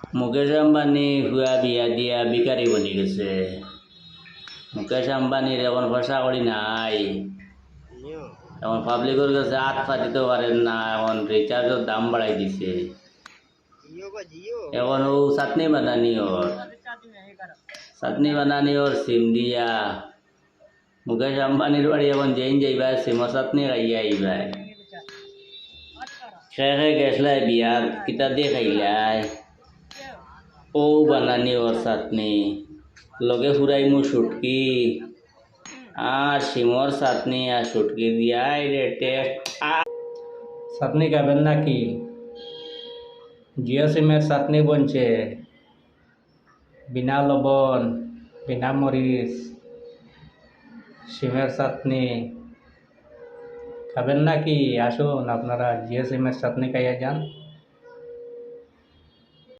মুকেশ আম্বানি হুয়া বিয়া দিয়া বিকারি বনি গেছে। মুকেশ আম্বানির এখন পয়সা করি নাই, এখন পাবলিকের কাছে হাত পাতিতে পারেন না, এখন রিচার্জের দাম বাড়াই দিছে। এখন ও চাটনি বানানি ওর সিম দিয়া মুকেশ আম্বানির বাড়ি এখন যেইন যাইবা সিমর চাটনি খাইয়া আইবাই। খেয়ে গেছলাই বিয়ার কিতা দিয়ে খাইলাই ও বানানি ওর চাটনি লগে ফুরাইমু সুটকি আর সিমর চাটনি আর সুটকি দিয়াই রে টেস্ট। চাটনি খাবেন নাকি? জিও সিমের চাটনি বনছে, বিনা লবণ, বিনা মরিচ, সিমের চাটনি খাবেন নাকি? আসুন আপনারা জিও সিমের চাটনি খাইয়া যান।